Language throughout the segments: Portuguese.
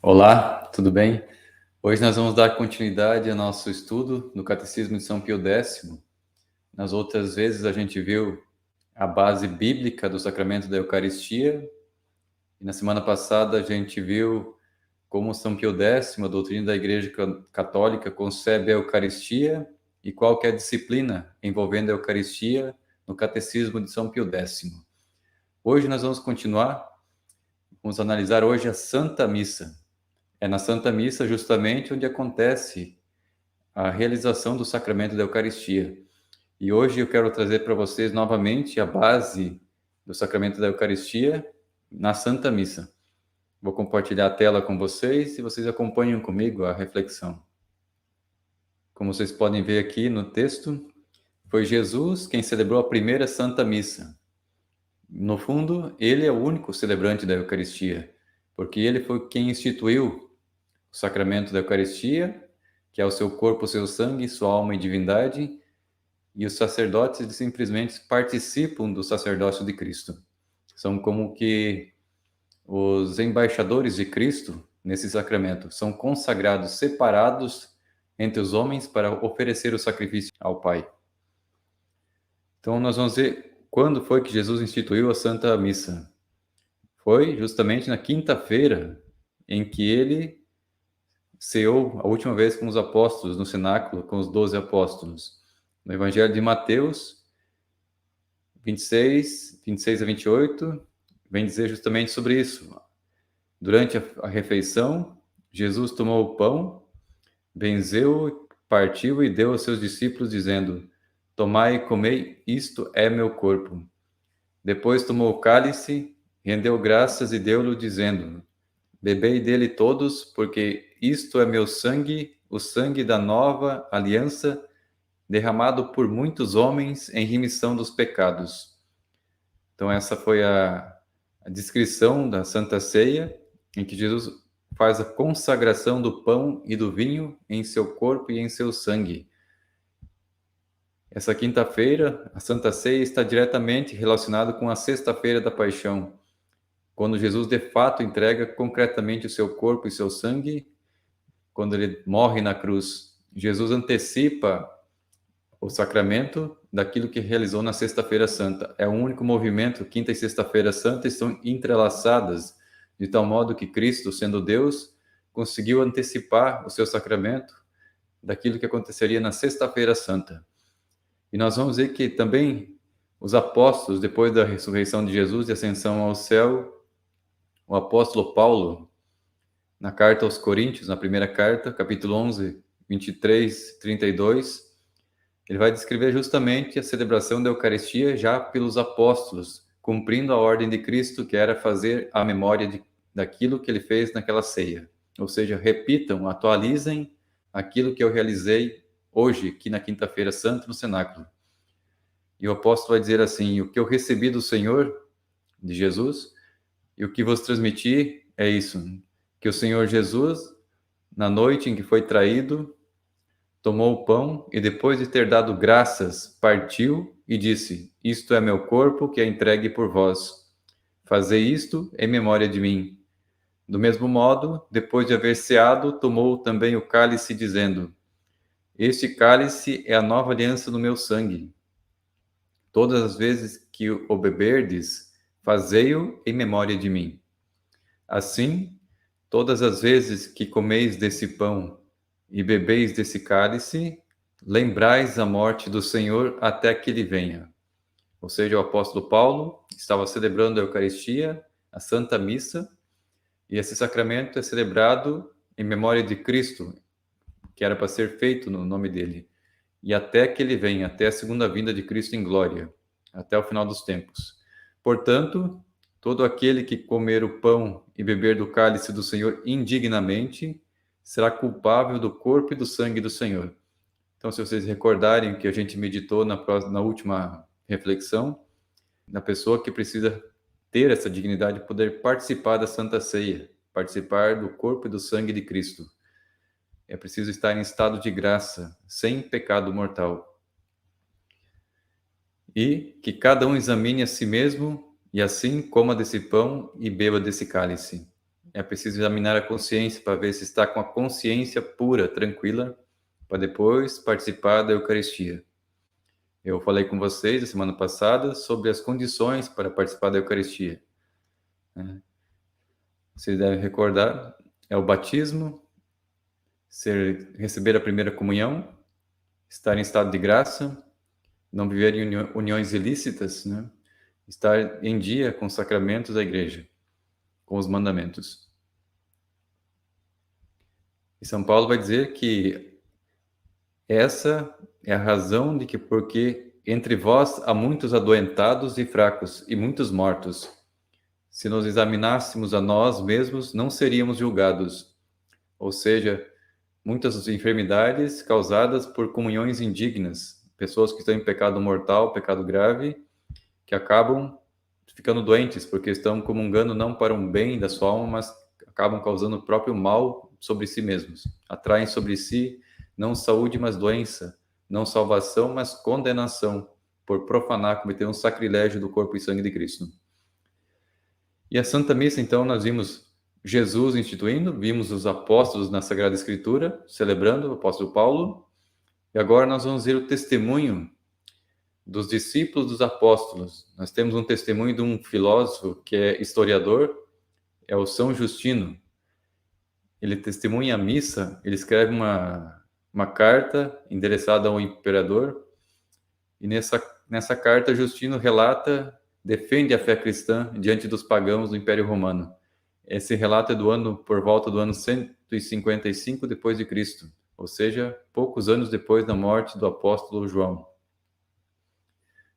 Olá, tudo bem? Hoje nós vamos dar continuidade ao nosso estudo do Catecismo de São Pio X. Nas outras vezes a gente viu a base bíblica do sacramento da Eucaristia, e na semana passada a gente viu como São Pio X, a doutrina da Igreja Católica, concebe a Eucaristia e qual que é a disciplina envolvendo a Eucaristia no Catecismo de São Pio X. Hoje nós vamos continuar, vamos analisar hoje a Santa Missa. É na Santa Missa justamente onde acontece a realização do sacramento da Eucaristia. E hoje eu quero trazer para vocês novamente a base do sacramento da Eucaristia na Santa Missa. Vou compartilhar a tela com vocês e vocês acompanham comigo a reflexão. Como vocês podem ver aqui no texto, foi Jesus quem celebrou a primeira Santa Missa. No fundo, ele é o único celebrante da Eucaristia, porque ele foi quem instituiu o sacramento da Eucaristia, que é o seu corpo, o seu sangue, sua alma e divindade, e os sacerdotes simplesmente participam do sacerdócio de Cristo. São como que os embaixadores de Cristo nesse sacramento, são consagrados, separados entre os homens para oferecer o sacrifício ao Pai. Então nós vamos ver quando foi que Jesus instituiu a Santa Missa. Foi justamente na quinta-feira em que ele ceou a última vez com os apóstolos no cenáculo, com os 12 apóstolos. No Evangelho de Mateus 26 a 28, vem dizer justamente sobre isso. Durante a refeição, Jesus tomou o pão, benzeu, partiu e deu aos seus discípulos, dizendo: Tomai e comei, isto é meu corpo. Depois tomou o cálice, rendeu graças e deu-lhe, dizendo: Bebei dele todos, porque isto é meu sangue, o sangue da nova aliança, derramado por muitos homens em remissão dos pecados. Então essa foi a descrição da Santa Ceia, em que Jesus faz a consagração do pão e do vinho em seu corpo e em seu sangue. Essa quinta-feira, a Santa Ceia está diretamente relacionada com a Sexta-feira da Paixão, quando Jesus de fato entrega concretamente o seu corpo e seu sangue, quando ele morre na cruz. Jesus antecipa o sacramento daquilo que realizou na Sexta-feira Santa. É o único movimento, quinta e sexta-feira santa estão entrelaçadas, de tal modo que Cristo, sendo Deus, conseguiu antecipar o seu sacramento daquilo que aconteceria na Sexta-feira Santa. E nós vamos ver que também os apóstolos, depois da ressurreição de Jesus e ascensão ao céu, o apóstolo Paulo, na carta aos Coríntios, na primeira carta, capítulo 11, 23, 32, ele vai descrever justamente a celebração da Eucaristia já pelos apóstolos, cumprindo a ordem de Cristo, que era fazer a memória daquilo que ele fez naquela ceia. Ou seja, repitam, atualizem aquilo que eu realizei hoje, aqui na Quinta-feira Santa, no cenáculo. E o apóstolo vai dizer assim: o que eu recebi do Senhor, de Jesus, e o que vos transmiti é isso, que o Senhor Jesus, na noite em que foi traído, tomou o pão e, depois de ter dado graças, partiu e disse: Isto é meu corpo que é entregue por vós. Fazei isto em memória de mim. Do mesmo modo, depois de haver ceado, tomou também o cálice, dizendo: Este cálice é a nova aliança no meu sangue. Todas as vezes que o beberdes, fazei-o em memória de mim. Assim, todas as vezes que comeis desse pão e bebeis desse cálice, lembrais a morte do Senhor até que ele venha. Ou seja, o apóstolo Paulo estava celebrando a Eucaristia, a Santa Missa, e esse sacramento é celebrado em memória de Cristo, que era para ser feito no nome dele, e até que ele venha, até a segunda vinda de Cristo em glória, até o final dos tempos. Portanto, todo aquele que comer o pão e beber do cálice do Senhor indignamente será culpável do corpo e do sangue do Senhor. Então, se vocês recordarem o que a gente meditou na última reflexão, na pessoa que precisa ter essa dignidade de poder participar da Santa Ceia, participar do corpo e do sangue de Cristo. É preciso estar em estado de graça, sem pecado mortal. E que cada um examine a si mesmo e assim coma desse pão e beba desse cálice. é preciso examinar a consciência para ver se está com a consciência pura, tranquila, para depois participar da Eucaristia. Eu falei com vocês a semana passada sobre as condições para participar da Eucaristia. Vocês devem recordar, é o batismo, receber a primeira comunhão, estar em estado de graça, não viver em uniões ilícitas, né? Estar em dia com os sacramentos da igreja, com os mandamentos. E São Paulo vai dizer que essa é a razão de que porque entre vós há muitos adoentados e fracos e muitos mortos. Se nos examinássemos a nós mesmos, não seríamos julgados. Ou seja, muitas enfermidades causadas por comunhões indignas, pessoas que estão em pecado mortal, pecado grave, que acabam ficando doentes porque estão comungando não para um bem da sua alma, mas acabam causando o próprio mal sobre si mesmos. Atraem sobre si não saúde, mas doença, não salvação, mas condenação, por profanar, cometer um sacrilégio do corpo e sangue de Cristo. E a Santa Missa, então, nós vimos Jesus instituindo, vimos os apóstolos na Sagrada Escritura, celebrando o apóstolo Paulo, e agora nós vamos ver o testemunho dos discípulos dos apóstolos. Nós temos um testemunho de um filósofo que é historiador, é o São Justino. Ele testemunha a missa, ele escreve uma carta endereçada ao imperador, e nessa carta Justino relata, defende a fé cristã diante dos pagãos do Império Romano. Esse relato é por volta do ano 155 depois de Cristo, ou seja, poucos anos depois da morte do apóstolo João.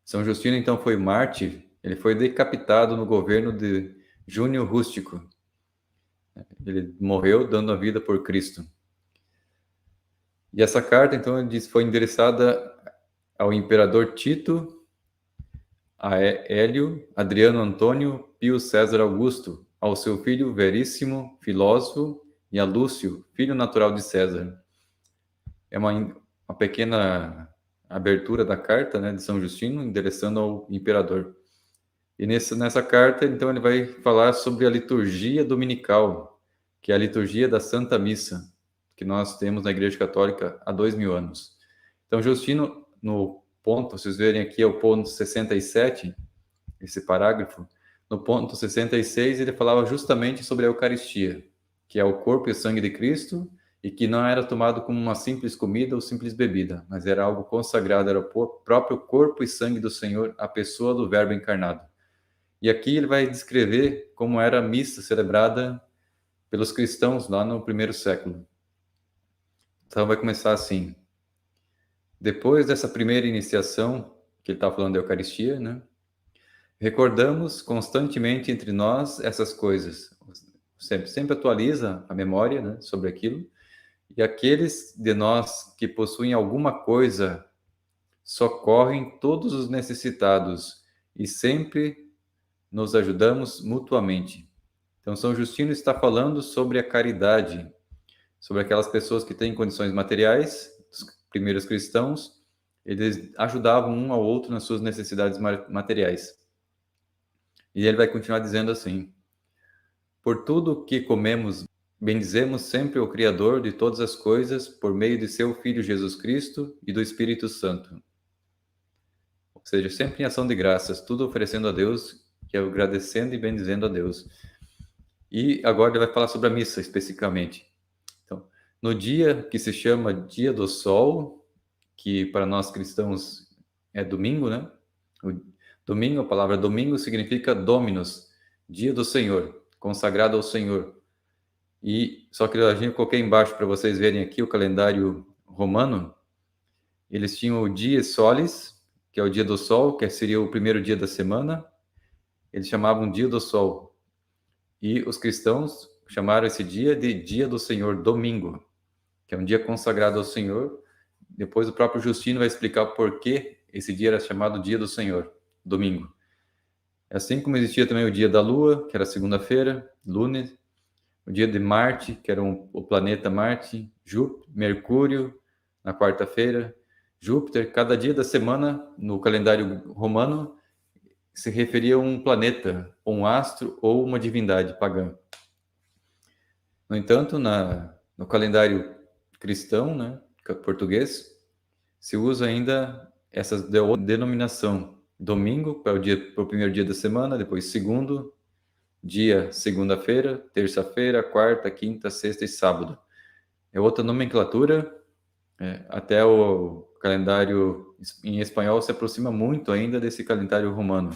São Justino, então, foi mártir, ele foi decapitado no governo de Júnior Rústico. Ele morreu dando a vida por Cristo. E essa carta, então, ele diz, foi endereçada ao imperador Tito, a Hélio, Adriano Antônio, Pio César Augusto, ao seu filho Veríssimo, filósofo, e a Lúcio, filho natural de César. É uma pequena abertura da carta, né, de São Justino, endereçando ao imperador. E nessa carta, então, ele vai falar sobre a liturgia dominical, que é a liturgia da Santa Missa, que nós temos na Igreja Católica há 2000 anos. Então, Justino, no ponto, vocês verem aqui, é o ponto 67, esse parágrafo. No ponto 66, ele falava justamente sobre a Eucaristia, que é o corpo e o sangue de Cristo, e que não era tomado como uma simples comida ou simples bebida, mas era algo consagrado, era o próprio corpo e sangue do Senhor, a pessoa do Verbo encarnado. E aqui ele vai descrever como era a missa celebrada pelos cristãos lá no primeiro século. Então vai começar assim. Depois dessa primeira iniciação, que ele está falando da Eucaristia, né? Recordamos constantemente entre nós essas coisas. Sempre atualiza a memória, né, sobre aquilo. E aqueles de nós que possuem alguma coisa socorrem todos os necessitados e sempre nos ajudamos mutuamente. Então, São Justino está falando sobre a caridade, sobre aquelas pessoas que têm condições materiais, os primeiros cristãos, eles ajudavam um ao outro nas suas necessidades materiais. E ele vai continuar dizendo assim: por tudo que comemos, bendizemos sempre o Criador de todas as coisas, por meio de seu Filho Jesus Cristo e do Espírito Santo. Ou seja, sempre em ação de graças, tudo oferecendo a Deus, que é agradecendo e bendizendo a Deus. E agora ele vai falar sobre a missa, especificamente. Então, no dia que se chama Dia do Sol, que para nós cristãos é domingo, né? Domingo, a palavra domingo significa Dominus, Dia do Senhor, consagrado ao Senhor. E só que a gente coloquei embaixo para vocês verem aqui o calendário romano. Eles tinham o Dia Solis, que é o dia do sol, que seria o primeiro dia da semana. Eles chamavam Dia do Sol. E os cristãos chamaram esse dia de Dia do Senhor, domingo, que é um dia consagrado ao Senhor. Depois o próprio Justino vai explicar por que esse dia era chamado Dia do Senhor, domingo. Assim como existia também o dia da Lua, que era segunda-feira, lunes, o dia de Marte, que era o planeta Marte, Júpiter, Mercúrio, na quarta-feira, Júpiter. Cada dia da semana, no calendário romano, se referia a um planeta, um astro ou uma divindade pagã. No entanto, no calendário cristão, né, português, se usa ainda essa denominação. Domingo para o primeiro dia da semana, depois segundo dia, segunda-feira, terça-feira, quarta, quinta, sexta e sábado. É outra nomenclatura, até o calendário em espanhol se aproxima muito ainda desse calendário romano.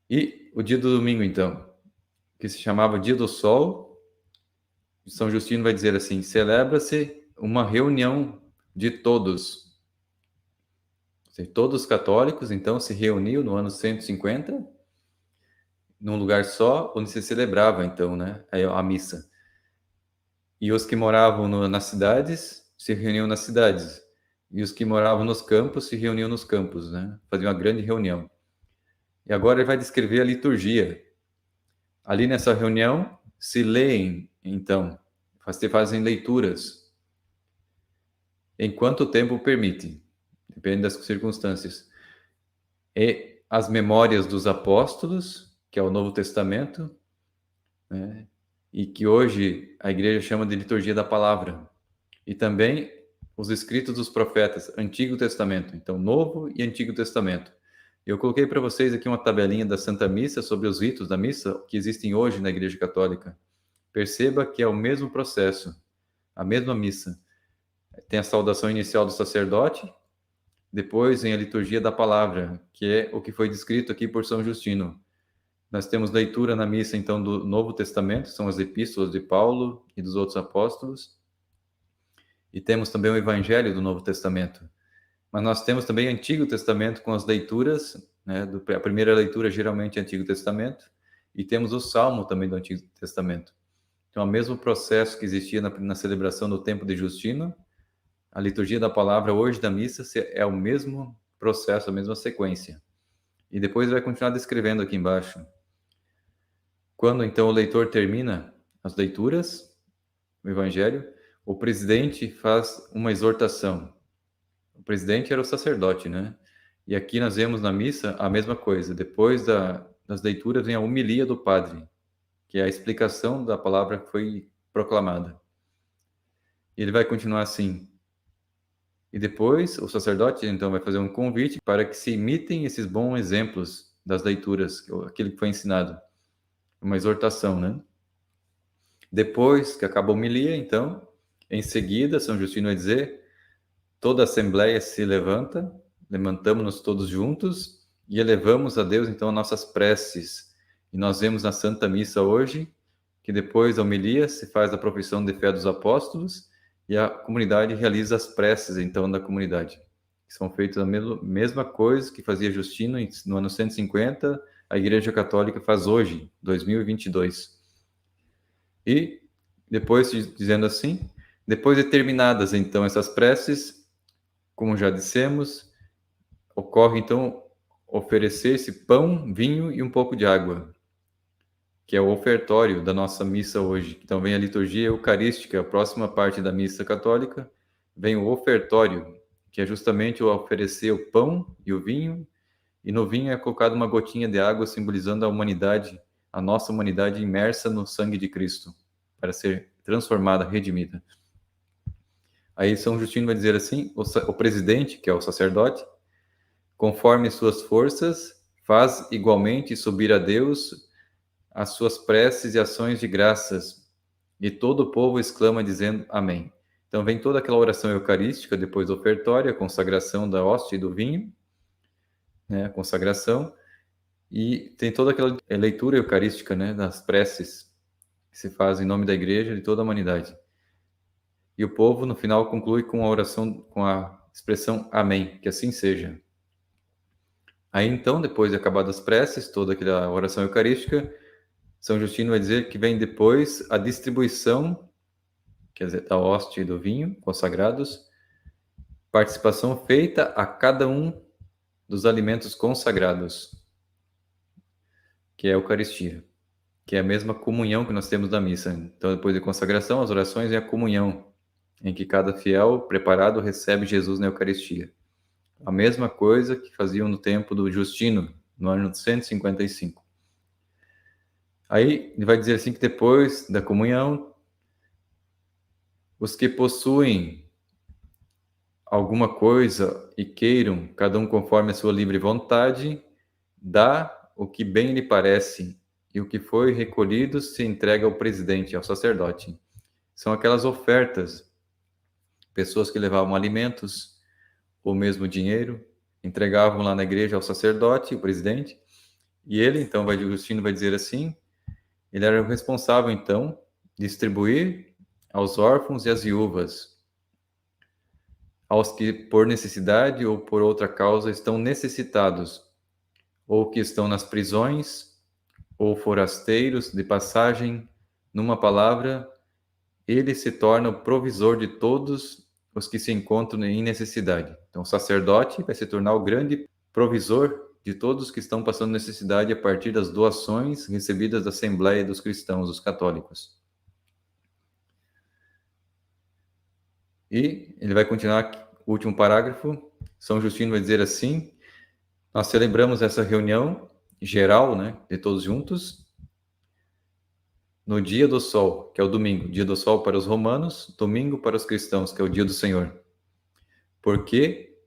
E o dia do domingo, então, que se chamava Dia do Sol, São Justino vai dizer assim: celebra-se uma reunião de todos. Ou seja, todos os católicos, então, se reuniam no ano 150, num lugar só, onde se celebrava, então, né, a missa. E os que moravam nas cidades se reuniam nas cidades. E os que moravam nos campos se reuniam nos campos, né? Faziam uma grande reunião. E agora ele vai descrever a liturgia. Ali nessa reunião se leem, então, se fazem leituras, enquanto o tempo permite, depende das circunstâncias. E as memórias dos apóstolos, que é o Novo Testamento, né? E que hoje a igreja chama de liturgia da palavra. E também os escritos dos profetas, Antigo Testamento, então Novo e Antigo Testamento. Eu coloquei para vocês aqui uma tabelinha da Santa Missa sobre os ritos da missa que existem hoje na Igreja Católica. Perceba que é o mesmo processo, a mesma missa. Tem a saudação inicial do sacerdote, depois vem a liturgia da palavra, que é o que foi descrito aqui por São Justino. Nós temos leitura na missa, então, do Novo Testamento, são as epístolas de Paulo e dos outros apóstolos. E temos também o Evangelho do Novo Testamento. Mas nós temos também o Antigo Testamento com as leituras, né? A primeira leitura geralmente é Antigo Testamento, e temos o Salmo também do Antigo Testamento. Então, é o mesmo processo que existia na celebração do tempo de Justino, a liturgia da palavra hoje da missa é o mesmo processo, a mesma sequência. E depois vai continuar descrevendo aqui embaixo. Quando então o leitor termina as leituras, o Evangelho, o presidente faz uma exortação. O presidente era o sacerdote, né? E aqui nós vemos na missa a mesma coisa. Depois das leituras vem a homilia do padre, que é a explicação da palavra que foi proclamada. E ele vai continuar assim. E depois o sacerdote então vai fazer um convite para que se imitem esses bons exemplos das leituras, aquilo que foi ensinado. Uma exortação, né? Depois que acaba a homilia, então, em seguida, São Justino vai dizer: toda a assembleia se levanta, levantamos-nos todos juntos e elevamos a Deus, então, nossas preces. E nós vemos na Santa Missa hoje que depois da homilia se faz a profissão de fé dos apóstolos e a comunidade realiza as preces, então, da comunidade. São feitas a mesma coisa que fazia Justino no ano 150, a Igreja Católica faz hoje, 2022. E depois, dizendo assim, depois de terminadas, então, essas preces, como já dissemos, ocorre, então, oferecer-se pão, vinho e um pouco de água, que é o ofertório da nossa missa hoje. Então, vem a liturgia eucarística, a próxima parte da missa católica, vem o ofertório, que é justamente o oferecer o pão e o vinho, e no vinho é colocada uma gotinha de água, simbolizando a humanidade, a nossa humanidade imersa no sangue de Cristo, para ser transformada, redimida. Aí São Justino vai dizer assim: o presidente, que é o sacerdote, conforme suas forças, faz igualmente subir a Deus as suas preces e ações de graças, e todo o povo exclama dizendo amém. Então vem toda aquela oração eucarística, depois do ofertório, a consagração da hóstia e do vinho, né, a consagração, e tem toda aquela leitura eucarística, né, das preces que se faz em nome da igreja e de toda a humanidade. E o povo, no final, conclui com a oração, com a expressão amém, que assim seja. Aí, então, depois de acabadas as preces, toda aquela oração eucarística, São Justino vai dizer que vem depois a distribuição, quer dizer, da hóstia e do vinho consagrados, participação feita a cada um dos alimentos consagrados, que é a Eucaristia, que é a mesma comunhão que nós temos da missa. Então, depois da consagração, as orações e a comunhão, em que cada fiel preparado recebe Jesus na Eucaristia. A mesma coisa que faziam no tempo do Justino, no ano 155. Aí ele vai dizer assim que depois da comunhão, os que possuem alguma coisa e queiram, cada um conforme a sua livre vontade, dá o que bem lhe parece, e o que foi recolhido se entrega ao presidente, ao sacerdote. São aquelas ofertas, pessoas que levavam alimentos ou mesmo dinheiro, entregavam lá na igreja ao sacerdote, o presidente, e ele, então, Justino vai dizer assim, ele era o responsável, então, de distribuir aos órfãos e às viúvas, aos que por necessidade ou por outra causa estão necessitados, ou que estão nas prisões, ou forasteiros de passagem, numa palavra, ele se torna o provisor de todos os que se encontram em necessidade. Então, o sacerdote vai se tornar o grande provisor de todos que estão passando necessidade a partir das doações recebidas da Assembleia dos Cristãos, dos católicos. E ele vai continuar, o último parágrafo, São Justino vai dizer assim, nós celebramos essa reunião geral, né, de todos juntos, no dia do sol, que é o domingo, dia do sol para os romanos, domingo para os cristãos, que é o dia do Senhor. Porque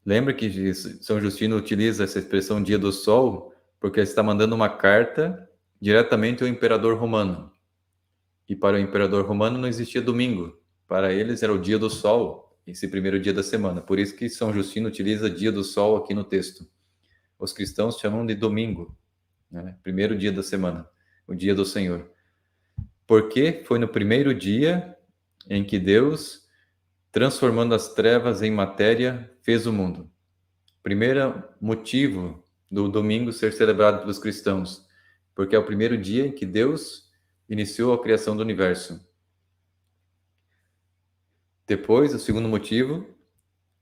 lembra que São Justino utiliza essa expressão dia do sol porque ele está mandando uma carta diretamente ao imperador romano. E para o imperador romano não existia domingo. Para eles era o dia do sol, esse primeiro dia da semana. Por isso que São Justino utiliza dia do sol aqui no texto. Os cristãos chamam de domingo, né? Primeiro dia da semana, o dia do Senhor. Porque foi no primeiro dia em que Deus, transformando as trevas em matéria, fez o mundo. Primeiro motivo do domingo ser celebrado pelos cristãos, porque é o primeiro dia em que Deus iniciou a criação do universo. Depois, o segundo motivo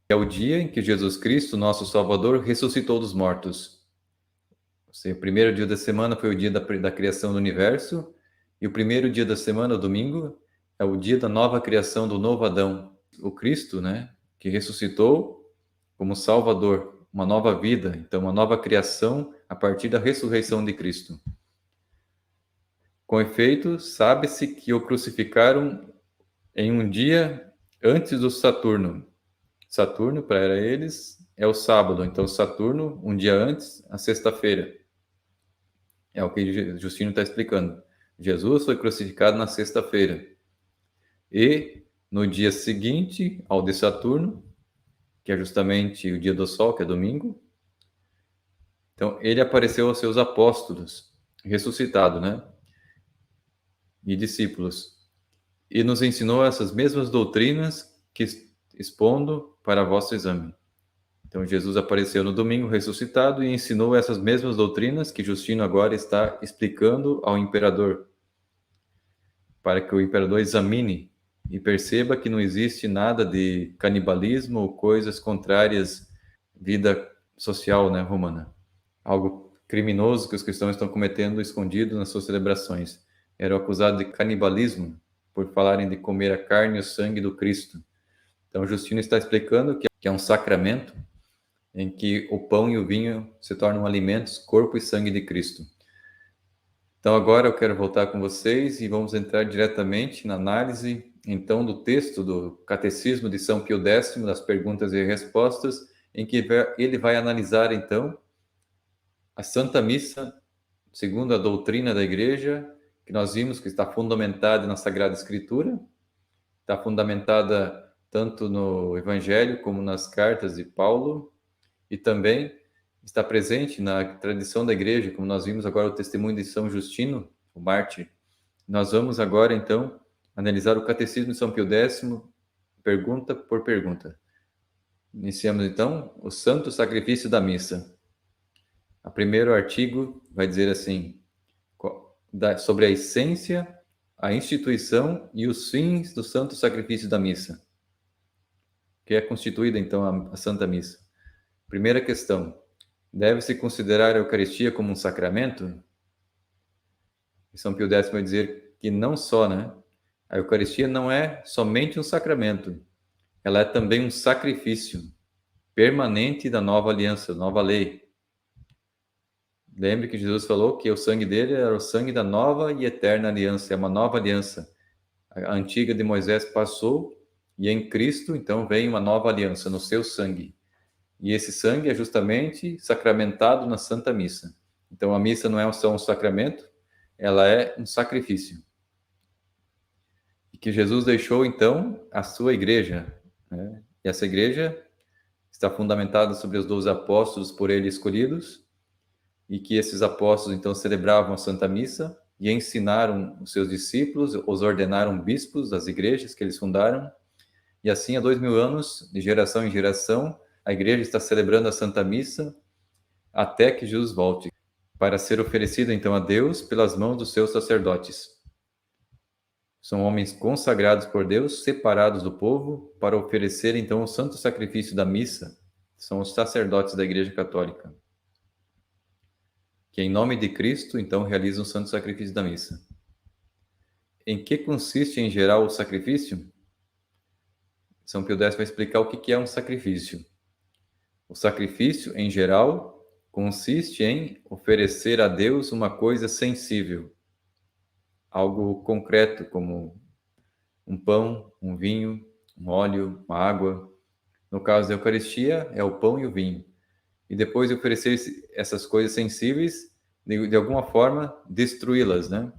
é o dia em que Jesus Cristo, nosso Salvador, ressuscitou dos mortos. Ou seja, o primeiro dia da semana foi o dia da criação do universo, e o primeiro dia da semana, o domingo, é o dia da nova criação do novo Adão, o Cristo, né, que ressuscitou como Salvador, uma nova vida, então uma nova criação a partir da ressurreição de Cristo. Com efeito, sabe-se que o crucificaram em um dia antes do Saturno. Saturno, para eles, é o sábado, então Saturno, um dia antes, a sexta-feira. É o que Justino está explicando. Jesus foi crucificado na sexta-feira. E no dia seguinte ao de Saturno, que é justamente o dia do sol, que é domingo, então ele apareceu aos seus apóstolos, ressuscitado, né? E discípulos. E nos ensinou essas mesmas doutrinas que expondo para vosso exame. Então Jesus apareceu no domingo ressuscitado e ensinou essas mesmas doutrinas que Justino agora está explicando ao imperador, para que o imperador examine e perceba que não existe nada de canibalismo ou coisas contrárias à vida social, né, romana. Algo criminoso que os cristãos estão cometendo escondido nas suas celebrações. Eram acusados de canibalismo por falarem de comer a carne e o sangue do Cristo. Então Justino está explicando que é um sacramento em que o pão e o vinho se tornam alimentos, corpo e sangue de Cristo. Então agora eu quero voltar com vocês e vamos entrar diretamente na análise, então, do texto do Catecismo de São Pio X, das perguntas e respostas, em que ele vai analisar, então, a Santa Missa, segundo a doutrina da Igreja, que nós vimos que está fundamentada na Sagrada Escritura, está fundamentada tanto no Evangelho como nas cartas de Paulo, e também está presente na tradição da Igreja, como nós vimos agora o testemunho de São Justino, o mártir. Nós vamos agora, então, analisar o Catecismo de São Pio X, pergunta por pergunta. Iniciamos, então, o Santo Sacrifício da Missa. O primeiro artigo vai dizer assim, sobre a essência, a instituição e os fins do Santo Sacrifício da Missa, que é constituída, então, a Santa Missa. Primeira questão, deve-se considerar a Eucaristia como um sacramento? E São Pio X vai dizer que não só, né? A Eucaristia não é somente um sacramento, ela é também um sacrifício permanente da nova aliança, nova lei. Lembre que Jesus falou que o sangue dele era o sangue da nova e eterna aliança, é uma nova aliança. A antiga de Moisés passou e em Cristo, então, vem uma nova aliança no seu sangue. E esse sangue é justamente sacramentado na Santa Missa. Então, a missa não é só um sacramento, ela é um sacrifício. E que Jesus deixou, então, a sua igreja, né? E essa igreja está fundamentada sobre os 12 apóstolos por ele escolhidos, e que esses apóstolos, então, celebravam a Santa Missa e ensinaram os seus discípulos, os ordenaram bispos das igrejas que eles fundaram, e assim, há 2000 anos, de geração em geração, a igreja está celebrando a Santa Missa até que Jesus volte, para ser oferecida, então, a Deus pelas mãos dos seus sacerdotes. São homens consagrados por Deus, separados do povo, para oferecer, então, o santo sacrifício da missa. São os sacerdotes da Igreja Católica, que em nome de Cristo, então, realizam o santo sacrifício da missa. Em que consiste, em geral, o sacrifício? São Pio X vai explicar o que é um sacrifício. O sacrifício, em geral, consiste em oferecer a Deus uma coisa sensível, algo concreto, como um pão, um vinho, um óleo, uma água. No caso da Eucaristia, é o pão e o vinho. E depois de oferecer essas coisas sensíveis, de alguma forma, destruí-las, né?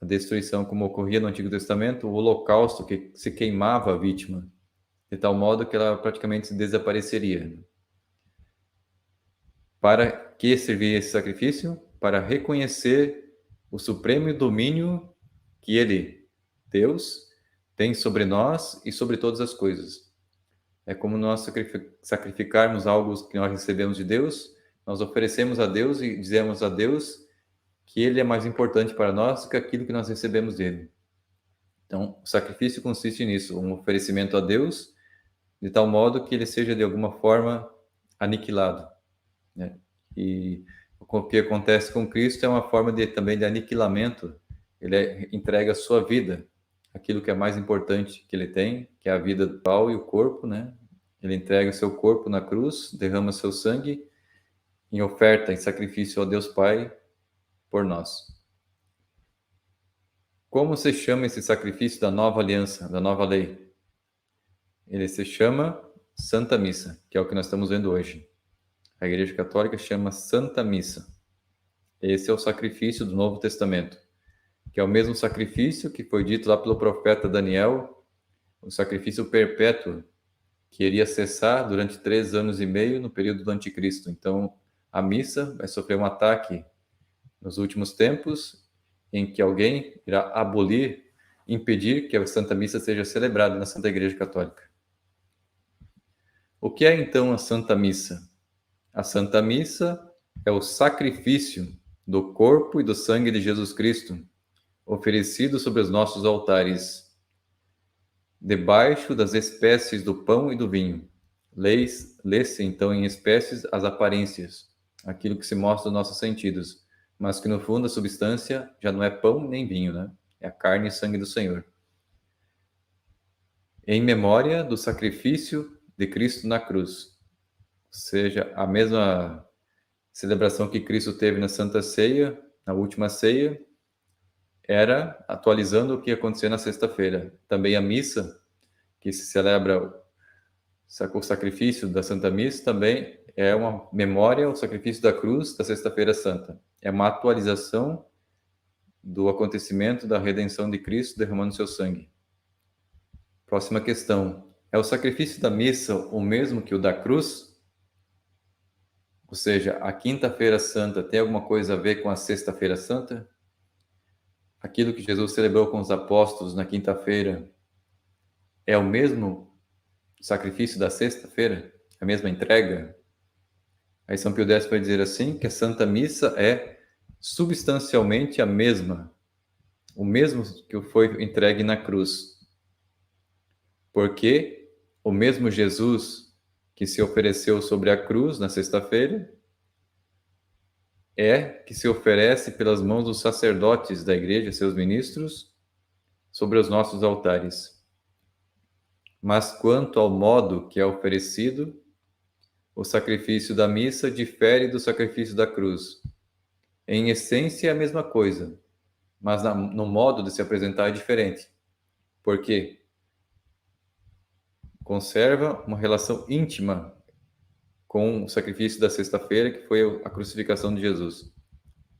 A destruição, como ocorria no Antigo Testamento, o holocausto, que se queimava a vítima, de tal modo que ela praticamente desapareceria. Para que servia esse sacrifício? Para reconhecer o supremo domínio que ele, Deus, tem sobre nós e sobre todas as coisas. É como nós sacrificarmos algo que nós recebemos de Deus, nós oferecemos a Deus e dizemos a Deus que ele é mais importante para nós do que aquilo que nós recebemos dele. Então, o sacrifício consiste nisso, um oferecimento a Deus, de tal modo que ele seja de alguma forma aniquilado, né? E o que acontece com Cristo é uma forma também de aniquilamento. Ele entrega a sua vida, aquilo que é mais importante que ele tem, que é a vida do pau e o corpo, né? Ele entrega o seu corpo na cruz, derrama seu sangue em oferta, em sacrifício ao Deus Pai por nós. Como se chama esse sacrifício da nova aliança, da nova lei? Ele se chama Santa Missa, que é o que nós estamos vendo hoje. A Igreja Católica chama Santa Missa. Esse é o sacrifício do Novo Testamento, que é o mesmo sacrifício que foi dito lá pelo profeta Daniel, o sacrifício perpétuo, que iria cessar durante 3 anos e meio no período do Anticristo. Então, a missa vai sofrer um ataque nos últimos tempos, em que alguém irá abolir, impedir que a Santa Missa seja celebrada na Santa Igreja Católica. O que é então a Santa Missa? A Santa Missa é o sacrifício do corpo e do sangue de Jesus Cristo, oferecido sobre os nossos altares, debaixo das espécies do pão e do vinho. Lê-se então em espécies as aparências, aquilo que se mostra aos nossos sentidos, mas que no fundo a substância já não é pão nem vinho, né? É a carne e sangue do Senhor. Em memória do sacrifício de Cristo na cruz. Ou seja, a mesma celebração que Cristo teve na Santa Ceia, na última ceia, era atualizando o que acontecia na sexta-feira. Também a missa, que se celebra o sacrifício da Santa Missa, também é uma memória ao sacrifício da cruz da Sexta-feira Santa. É uma atualização do acontecimento da redenção de Cristo derramando seu sangue. Próxima questão. É o sacrifício da missa o mesmo que o da cruz? Ou seja, a Quinta-feira Santa tem alguma coisa a ver com a Sexta-feira Santa? Aquilo que Jesus celebrou com os apóstolos na quinta-feira é o mesmo sacrifício da sexta-feira? A mesma entrega? Aí São Pio X vai dizer assim, que a Santa Missa é substancialmente a mesma, o mesmo que foi entregue na cruz. Porque o mesmo Jesus que se ofereceu sobre a cruz na sexta-feira é que se oferece pelas mãos dos sacerdotes da igreja, seus ministros, sobre os nossos altares. Mas quanto ao modo que é oferecido, O sacrifício da missa difere do sacrifício da cruz. Em essência é a mesma coisa, mas no modo de se apresentar é diferente. Por quê? Conserva uma relação íntima com o sacrifício da sexta-feira, que foi a crucificação de Jesus.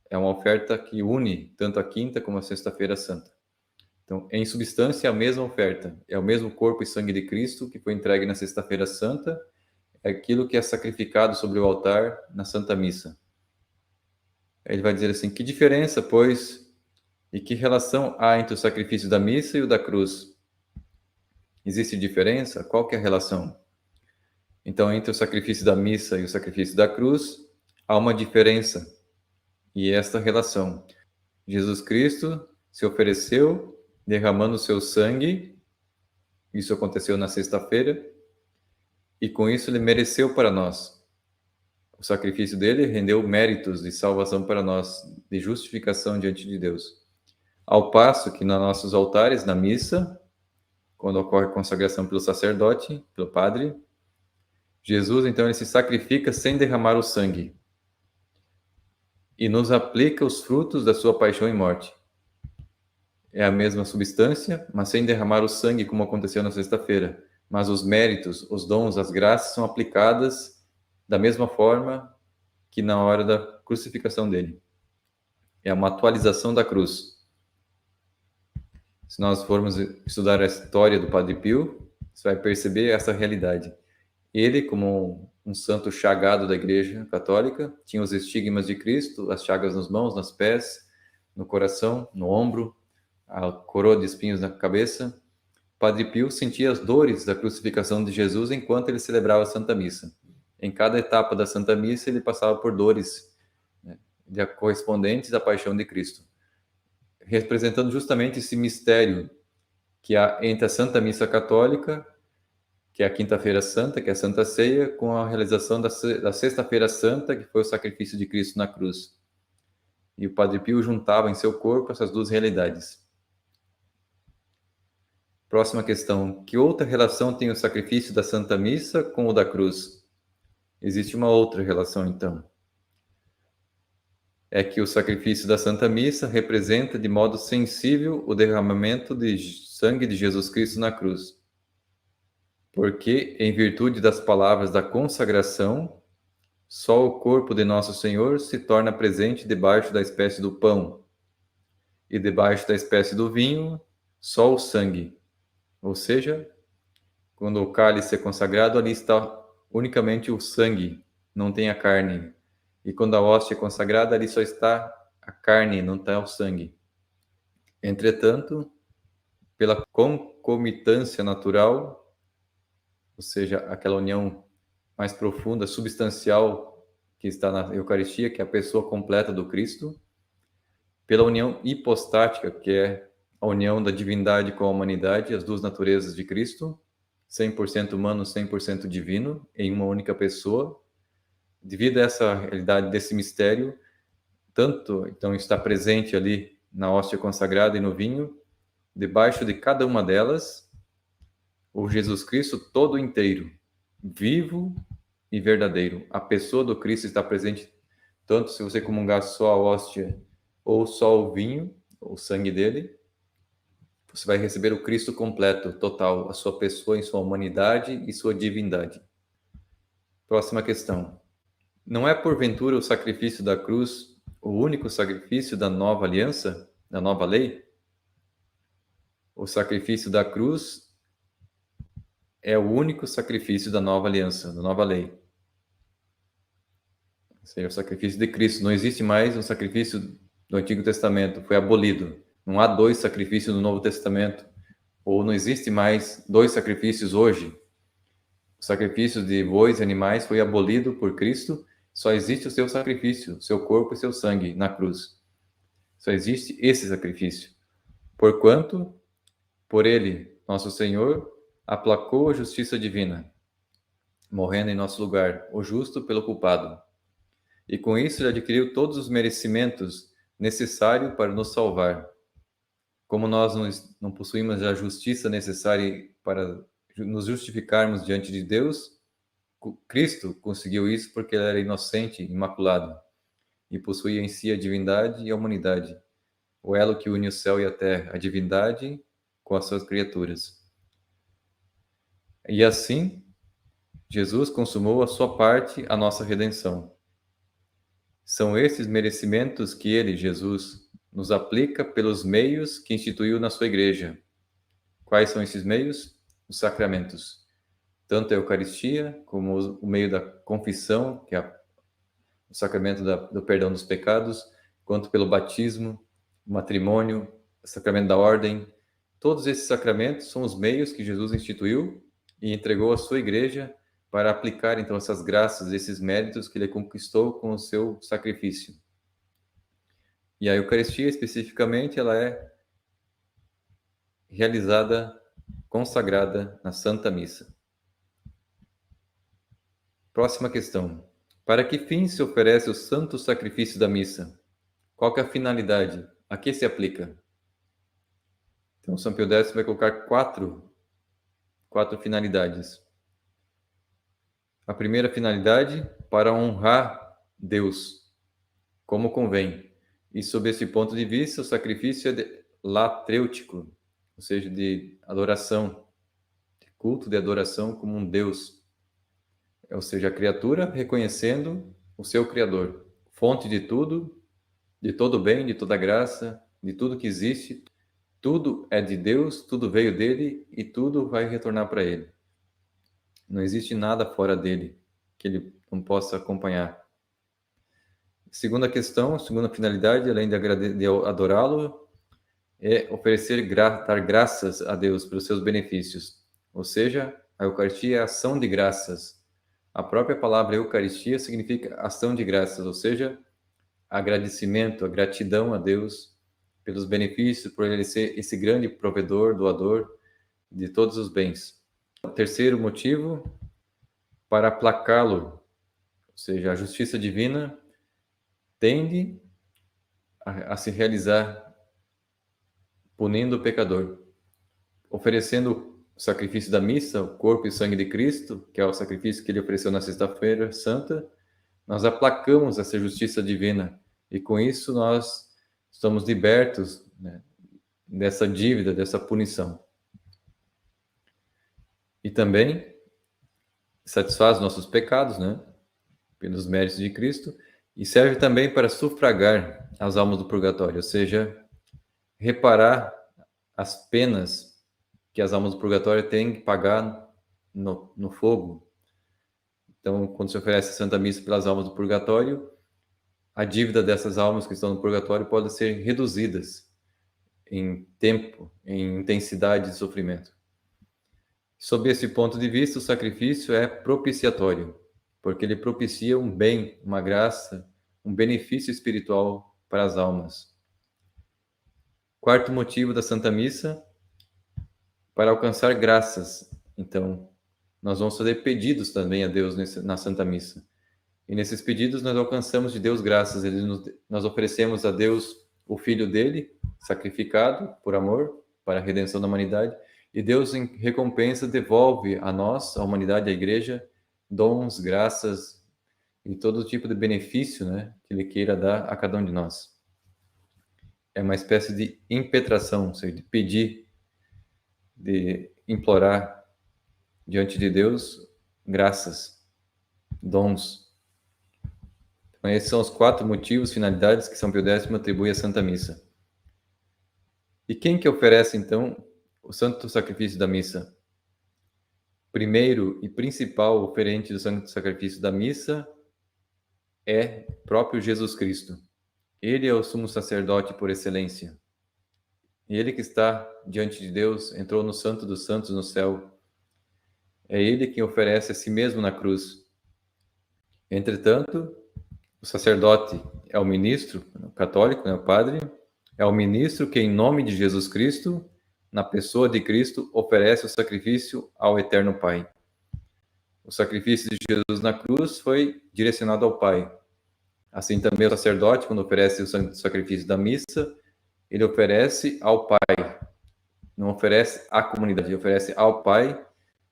É uma oferta que une tanto a quinta como a sexta-feira santa. Então, em substância, é a mesma oferta. É o mesmo corpo e sangue de Cristo que foi entregue na sexta-feira santa, é aquilo que é sacrificado sobre o altar na Santa Missa. Ele vai dizer assim: que diferença, pois, e que relação há entre o sacrifício da missa e o da cruz? Existe diferença? Qual que é a relação? Então, entre o sacrifício da missa e o sacrifício da cruz, há uma diferença. E esta relação. Jesus Cristo se ofereceu derramando o seu sangue, isso aconteceu na sexta-feira, e com isso ele mereceu para nós. O sacrifício dele rendeu méritos de salvação para nós, de justificação diante de Deus. Ao passo que nos nossos altares, na missa, quando ocorre a consagração pelo sacerdote, pelo padre, Jesus, então, ele se sacrifica sem derramar o sangue e nos aplica os frutos da sua paixão e morte. É a mesma substância, mas sem derramar o sangue, como aconteceu na sexta-feira. Mas os méritos, os dons, as graças são aplicadas da mesma forma que na hora da crucificação dele. É uma atualização da cruz. Se nós formos estudar a história do Padre Pio, você vai perceber essa realidade. Ele, como um santo chagado da Igreja Católica, tinha os estigmas de Cristo, as chagas nas mãos, nos pés, no coração, no ombro, a coroa de espinhos na cabeça. Padre Pio sentia as dores da crucificação de Jesus enquanto ele celebrava a Santa Missa. Em cada etapa da Santa Missa, ele passava por dores, né, correspondentes à paixão de Cristo, representando justamente esse mistério que há entre a Santa Missa Católica, que é a Quinta-feira Santa, que é a Santa Ceia, com a realização da Sexta-feira Santa, que foi o sacrifício de Cristo na cruz. E o Padre Pio juntava em seu corpo essas duas realidades. Próxima questão. Que outra relação tem o sacrifício da Santa Missa com o da cruz? Existe uma outra relação, então. É que o sacrifício da Santa Missa representa de modo sensível o derramamento de sangue de Jesus Cristo na cruz. Porque, em virtude das palavras da consagração, só o corpo de Nosso Senhor se torna presente debaixo da espécie do pão, e debaixo da espécie do vinho, só o sangue. Ou seja, quando o cálice é consagrado, ali está unicamente o sangue, não tem a carne. E quando a hóstia é consagrada, ali só está a carne, não está o sangue. Entretanto, pela concomitância natural, ou seja, aquela união mais profunda, substancial que está na Eucaristia, que é a pessoa completa do Cristo, pela união hipostática, que é a união da divindade com a humanidade, as duas naturezas de Cristo, 100% humano, 100% divino, em uma única pessoa. Devido a essa realidade desse mistério, tanto então está presente ali na hóstia consagrada e no vinho, debaixo de cada uma delas, o Jesus Cristo todo inteiro, vivo e verdadeiro. A pessoa do Cristo está presente tanto se você comungar só a hóstia ou só o vinho, o sangue dele, você vai receber o Cristo completo, total, a sua pessoa em sua humanidade e sua divindade. Próxima questão. Não é porventura o sacrifício da cruz o único sacrifício da nova aliança, da nova lei? O sacrifício da cruz é o único sacrifício da nova aliança, da nova lei. Ou seja, o sacrifício de Cristo. Não existe mais um sacrifício do Antigo Testamento, foi abolido. Não há dois sacrifícios no Novo Testamento, ou não existe mais dois sacrifícios hoje. O sacrifício de bois e animais foi abolido por Cristo, só existe o seu sacrifício, seu corpo e seu sangue na cruz. Só existe esse sacrifício. Porquanto, por ele, nosso Senhor, aplacou a justiça divina, morrendo em nosso lugar, o justo pelo culpado. E com isso ele adquiriu todos os merecimentos necessários para nos salvar. Como nós não possuímos a justiça necessária para nos justificarmos diante de Deus, Cristo conseguiu isso porque ele era inocente, imaculado, e possuía em si a divindade e a humanidade, o elo que une o céu e a terra, a divindade com as suas criaturas. E assim, Jesus consumou a sua parte, a nossa redenção. São esses merecimentos que ele, Jesus, nos aplica pelos meios que instituiu na sua igreja. Quais são esses meios? Os sacramentos. Tanto a Eucaristia, como o meio da confissão, que é o sacramento do perdão dos pecados, quanto pelo batismo, o matrimônio, o sacramento da ordem. Todos esses sacramentos são os meios que Jesus instituiu e entregou à sua igreja para aplicar, então, essas graças, esses méritos que ele conquistou com o seu sacrifício. E a Eucaristia, especificamente, ela é realizada, consagrada na Santa Missa. Próxima questão. Para que fim se oferece o santo sacrifício da missa? Qual que é a finalidade? A que se aplica? Então, São Pio X vai colocar quatro finalidades. A primeira finalidade, para honrar Deus, como convém. E, sob esse ponto de vista, o sacrifício é latrêutico, ou seja, de adoração, de culto de adoração como um Deus. Ou seja, a criatura reconhecendo o seu Criador, fonte de tudo, de todo bem, de toda graça, de tudo que existe. Tudo é de Deus, tudo veio dele e tudo vai retornar para ele. Não existe nada fora dele que ele não possa acompanhar. Segunda questão, segunda finalidade, além de adorá-lo, é dar graças a Deus pelos seus benefícios. Ou seja, a Eucaristia é ação de graças. A própria palavra Eucaristia significa ação de graças, ou seja, agradecimento, a gratidão a Deus pelos benefícios, por ele ser esse grande provedor, doador de todos os bens. O terceiro motivo, para aplacá-lo, ou seja, a justiça divina tende a se realizar punindo o pecador, oferecendo o sacrifício da missa, o corpo e sangue de Cristo, que é o sacrifício que ele ofereceu na Sexta-feira Santa. Nós aplacamos essa justiça divina e com isso nós estamos libertos, né, dessa dívida, dessa punição. E também satisfaz nossos pecados, né, pelos méritos de Cristo, e serve também para sufragar as almas do purgatório, ou seja, reparar as penas que as almas do purgatório têm que pagar no fogo. Então, quando se oferece a Santa Missa pelas almas do purgatório, a dívida dessas almas que estão no purgatório pode ser reduzidas em tempo, em intensidade de sofrimento. Sob esse ponto de vista, o sacrifício é propiciatório, porque ele propicia um bem, uma graça, um benefício espiritual para as almas. Quarto motivo da Santa Missa, para alcançar graças. Então, nós vamos fazer pedidos também a Deus na Santa Missa. E nesses pedidos nós alcançamos de Deus graças. Nós oferecemos a Deus o Filho dele, sacrificado por amor, para a redenção da humanidade. E Deus, em recompensa, devolve a nós, a humanidade, a Igreja, dons, graças e todo tipo de benefício, né, que Ele queira dar a cada um de nós. É uma espécie de impetração, ou seja, de pedir, de implorar diante de Deus graças, dons. Então, esses são os 4 motivos, finalidades que São Pio X atribui à Santa Missa. E quem que oferece, então, o santo sacrifício da missa? Primeiro e principal oferente do santo sacrifício da missa é próprio Jesus Cristo. Ele é o sumo sacerdote por excelência. Ele que está diante de Deus, entrou no Santo dos Santos no céu. É ele quem oferece a si mesmo na cruz. Entretanto, o sacerdote é o ministro o católico, né, o padre, é o ministro que, em nome de Jesus Cristo, na pessoa de Cristo, oferece o sacrifício ao Eterno Pai. O sacrifício de Jesus na cruz foi direcionado ao Pai. Assim também o sacerdote, quando oferece o sacrifício da missa, ele oferece ao Pai. Não oferece à comunidade, ele oferece ao Pai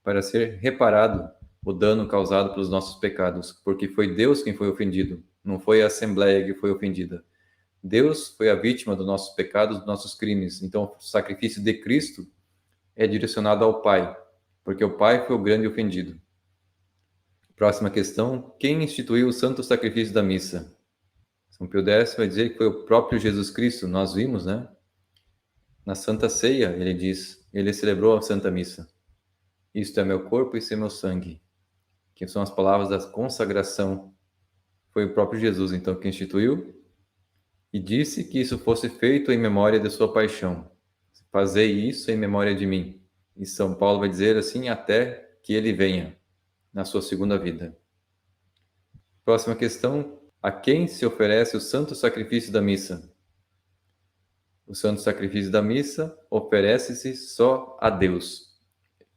para ser reparado o dano causado pelos nossos pecados, porque foi Deus quem foi ofendido, não foi a Assembleia que foi ofendida. Deus foi a vítima dos nossos pecados, dos nossos crimes. Então, o sacrifício de Cristo é direcionado ao Pai, porque o Pai foi o grande ofendido. Próxima questão: quem instituiu o santo sacrifício da missa? São Pio X vai dizer que foi o próprio Jesus Cristo. Nós vimos, né? Na Santa Ceia, ele diz, ele celebrou a Santa Missa. Isto é meu corpo e isso é meu sangue, que são as palavras da consagração. Foi o próprio Jesus, então, que instituiu e disse que isso fosse feito em memória de sua paixão. Fazei isso em memória de mim. E São Paulo vai dizer assim, até que ele venha na sua segunda vida. Próxima questão: a quem se oferece o santo sacrifício da missa? O santo sacrifício da missa oferece-se só a Deus.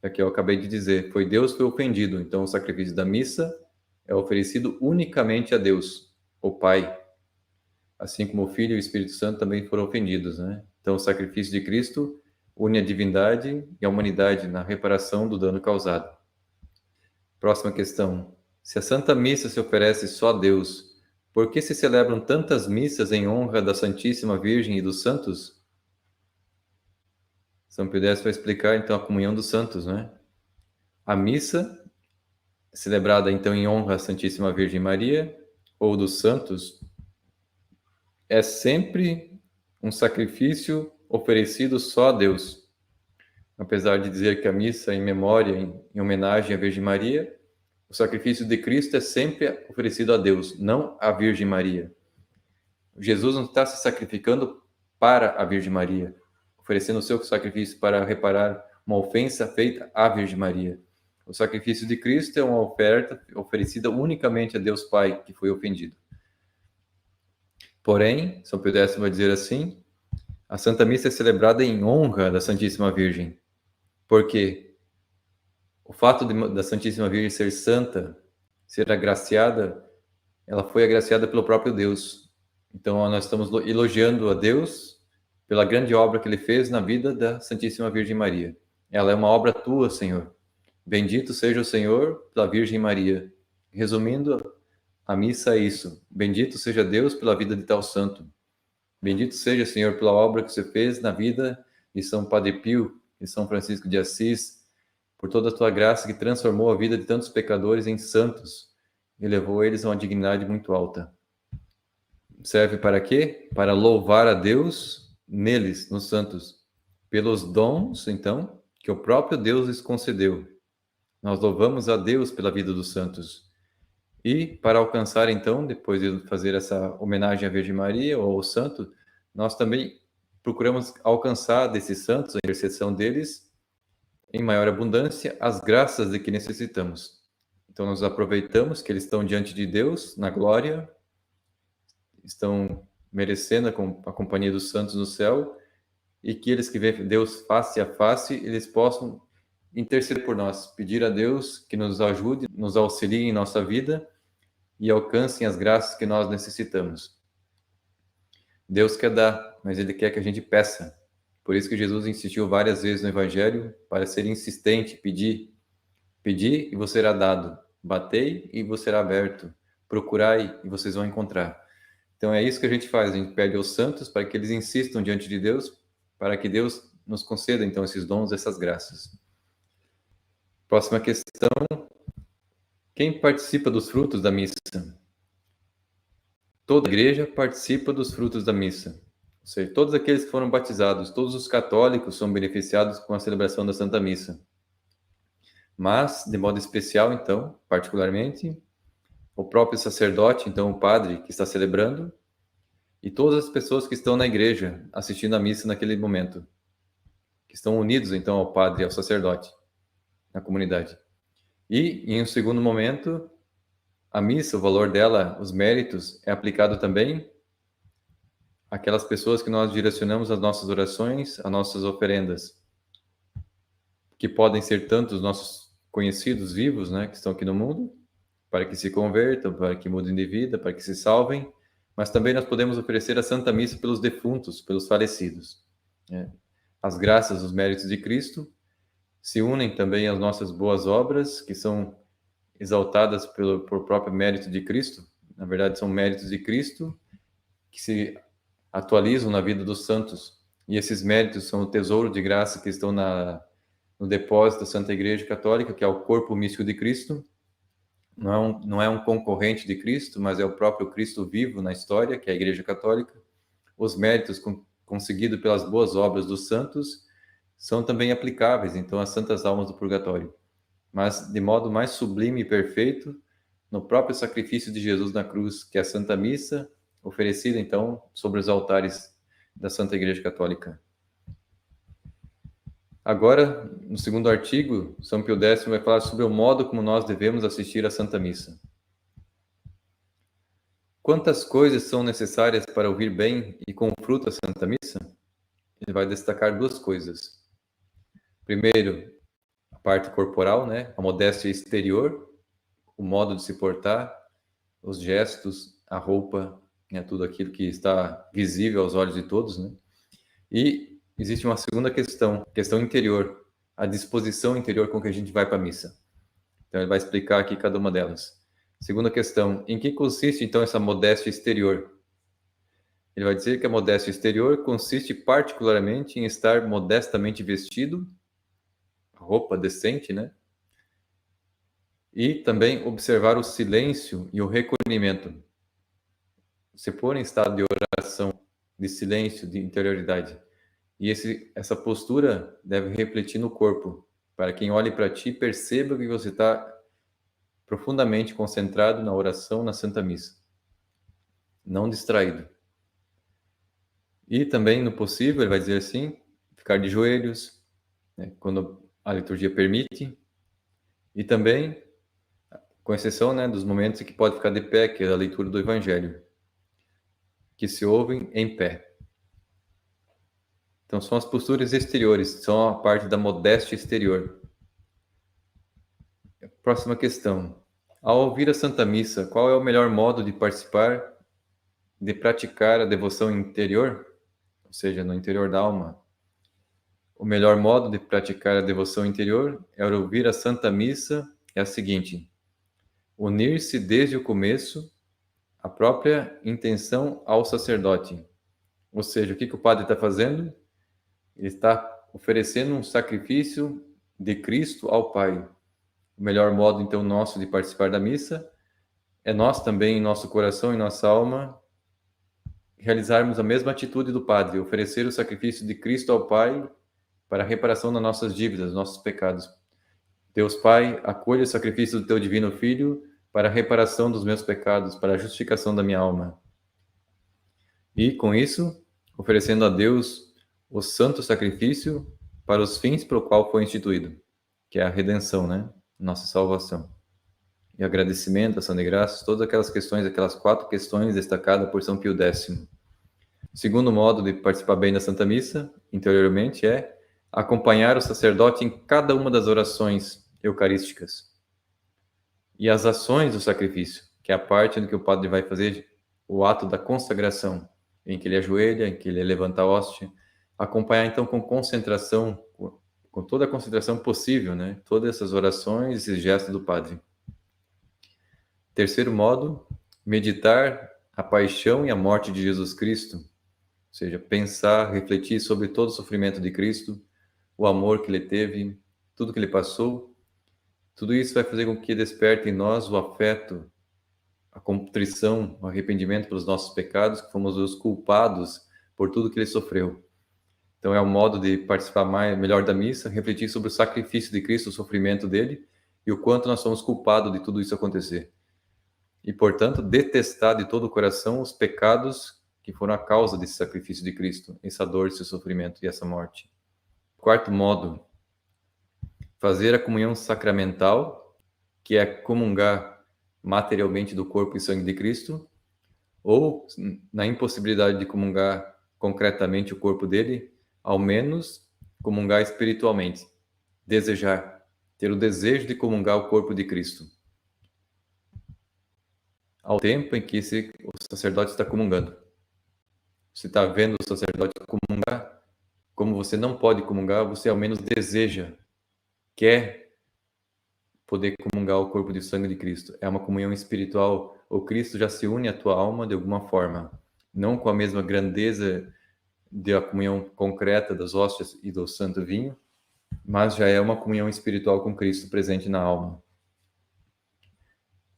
É o que eu acabei de dizer, foi Deus que foi ofendido, então o sacrifício da missa é oferecido unicamente a Deus, o Pai, assim como o Filho e o Espírito Santo também foram ofendidos, né? Então o sacrifício de Cristo une a divindade e a humanidade na reparação do dano causado. Próxima questão: se a Santa Missa se oferece só a Deus, por que se celebram tantas missas em honra da Santíssima Virgem e dos santos? São Pio X vai explicar então a comunhão dos santos, né? A missa, celebrada então em honra à Santíssima Virgem Maria ou dos santos, é sempre um sacrifício oferecido só a Deus. Apesar de dizer que a missa é em memória, em homenagem à Virgem Maria, o sacrifício de Cristo é sempre oferecido a Deus, não à Virgem Maria. Jesus não está se sacrificando para a Virgem Maria, oferecendo o seu sacrifício para reparar uma ofensa feita à Virgem Maria. O sacrifício de Cristo é uma oferta oferecida unicamente a Deus Pai, que foi ofendido. Porém, São Pio X vai dizer assim, a Santa Missa é celebrada em honra da Santíssima Virgem. Por quê? O fato da Santíssima Virgem ser santa, ser agraciada, ela foi agraciada pelo próprio Deus. Então, nós estamos elogiando a Deus pela grande obra que Ele fez na vida da Santíssima Virgem Maria. Ela é uma obra tua, Senhor. Bendito seja o Senhor pela Virgem Maria. Resumindo, a missa é isso. Bendito seja Deus pela vida de tal santo. Bendito seja, Senhor, pela obra que você fez na vida de São Padre Pio e São Francisco de Assis, por toda a tua graça que transformou a vida de tantos pecadores em santos e levou eles a uma dignidade muito alta. Serve para quê? Para louvar a Deus neles, nos santos, pelos dons, então, que o próprio Deus lhes concedeu. Nós louvamos a Deus pela vida dos santos. E para alcançar, então, depois de fazer essa homenagem à Virgem Maria ou ao santo, nós também procuramos alcançar desses santos, a intercessão deles, em maior abundância, as graças de que necessitamos. Então, nós aproveitamos que eles estão diante de Deus, na glória, estão merecendo a companhia dos santos no céu, e que eles que veem Deus face a face, eles possam interceder por nós, pedir a Deus que nos ajude, nos auxilie em nossa vida e alcancem as graças que nós necessitamos. Deus quer dar, mas Ele quer que a gente peça. Por isso que Jesus insistiu várias vezes no Evangelho para ser insistente, pedir. Pedi e vos será dado. Batei e vos será aberto. Procurai e vocês vão encontrar. Então é isso que a gente faz. A gente pede aos santos para que eles insistam diante de Deus, para que Deus nos conceda então esses dons, essas graças. Próxima questão: quem participa dos frutos da missa? Toda a igreja participa dos frutos da missa. Ou seja, todos aqueles que foram batizados, todos os católicos são beneficiados com a celebração da Santa Missa. Mas, de modo especial, então, particularmente, o próprio sacerdote, então o padre que está celebrando, e todas as pessoas que estão na igreja assistindo à missa naquele momento, que estão unidos, então, ao padre e ao sacerdote, na comunidade. E, em um segundo momento, a missa, o valor dela, os méritos, é aplicado também àquelas pessoas que nós direcionamos as nossas orações, as nossas oferendas, que podem ser tanto os nossos conhecidos vivos, né, que estão aqui no mundo, para que se convertam, para que mudem de vida, para que se salvem, mas também nós podemos oferecer a Santa Missa pelos defuntos, pelos falecidos. Né? As graças, os méritos de Cristo se unem também às nossas boas obras, que são exaltadas por próprio mérito de Cristo. Na verdade, são méritos de Cristo que se atualizam na vida dos santos. E esses méritos são o tesouro de graça que estão no depósito da Santa Igreja Católica, que é o corpo místico de Cristo. Não é um concorrente de Cristo, mas é o próprio Cristo vivo na história, que é a Igreja Católica. Os méritos conseguidos pelas boas obras dos santos são também aplicáveis, então, às santas almas do purgatório, mas de modo mais sublime e perfeito no próprio sacrifício de Jesus na cruz, que é a Santa Missa, oferecida, então, sobre os altares da Santa Igreja Católica. Agora, no segundo artigo, São Pio X vai falar sobre o modo como nós devemos assistir à Santa Missa. Quantas coisas são necessárias para ouvir bem e com fruto a Santa Missa? Ele vai destacar duas coisas. Primeiro, a parte corporal, né? A modéstia exterior, o modo de se portar, os gestos, a roupa, né? Tudo aquilo que está visível aos olhos de todos, né? E existe uma segunda questão interior, a disposição interior com que a gente vai para a missa. Então, ele vai explicar aqui cada uma delas. Segunda questão, em que consiste, então, essa modéstia exterior? Ele vai dizer que a modéstia exterior consiste particularmente em estar modestamente vestido, roupa decente, né? E também observar o silêncio e o recolhimento. Se pôr em estado de oração, de silêncio, de interioridade. E essa postura deve refletir no corpo, para quem olhe para ti perceba que você está profundamente concentrado na oração, na Santa Missa, não distraído. E também, no possível, ele vai dizer assim, ficar de joelhos, né, quando a liturgia permite, e também, com exceção, né, dos momentos em que pode ficar de pé, que é a leitura do Evangelho, que se ouvem em pé. Então, são as posturas exteriores, são a parte da modéstia exterior. Próxima questão. Ao ouvir a Santa Missa, qual é o melhor modo de participar, de praticar a devoção interior? Ou seja, no interior da alma. O melhor modo de praticar a devoção interior é ouvir a Santa Missa, é a seguinte: unir-se desde o começo a própria intenção ao sacerdote. Ou seja, o que o padre está fazendo? Ele está oferecendo um sacrifício de Cristo ao Pai. O melhor modo, então, nosso de participar da missa é nós também, em nosso coração e nossa alma, realizarmos a mesma atitude do Padre, oferecer o sacrifício de Cristo ao Pai para a reparação das nossas dívidas, nossos pecados. Deus Pai, acolha o sacrifício do Teu Divino Filho para a reparação dos meus pecados, para a justificação da minha alma. E, com isso, oferecendo a Deus o santo sacrifício para os fins para o qual foi instituído, que é a redenção, né? Nossa salvação. E agradecimento, ação de graças, todas aquelas questões, aquelas 4 questões destacadas por São Pio X. O segundo modo de participar bem da Santa Missa, interiormente, é acompanhar o sacerdote em cada uma das orações eucarísticas. E as ações do sacrifício, que é a parte em que o padre vai fazer o ato da consagração, em que ele ajoelha, em que ele levanta a hóstia. Acompanhar, então, com concentração, com toda a concentração possível, né? Todas essas orações, esses gestos do padre. Terceiro modo, meditar a paixão e a morte de Jesus Cristo. Ou seja, pensar, refletir sobre todo o sofrimento de Cristo, o amor que ele teve, tudo que ele passou. Tudo isso vai fazer com que desperte em nós o afeto, a contrição, o arrependimento pelos nossos pecados, que fomos os culpados por tudo que ele sofreu. Então é um modo de participar melhor da missa, refletir sobre o sacrifício de Cristo, o sofrimento dele, e o quanto nós somos culpados de tudo isso acontecer. E, portanto, detestar de todo o coração os pecados que foram a causa desse sacrifício de Cristo, essa dor, esse sofrimento e essa morte. Quarto modo, fazer a comunhão sacramental, que é comungar materialmente do corpo e sangue de Cristo, ou, na impossibilidade de comungar concretamente o corpo dele, ao menos comungar espiritualmente, desejar, ter o desejo de comungar o corpo de Cristo. Ao tempo em que o sacerdote está comungando. Você está vendo o sacerdote comungar, como você não pode comungar, você ao menos deseja, quer poder comungar o corpo e o sangue de Cristo. É uma comunhão espiritual. O Cristo já se une à tua alma de alguma forma, não com a mesma grandeza da comunhão concreta das hóstias e do santo vinho, mas já é uma comunhão espiritual com Cristo presente na alma.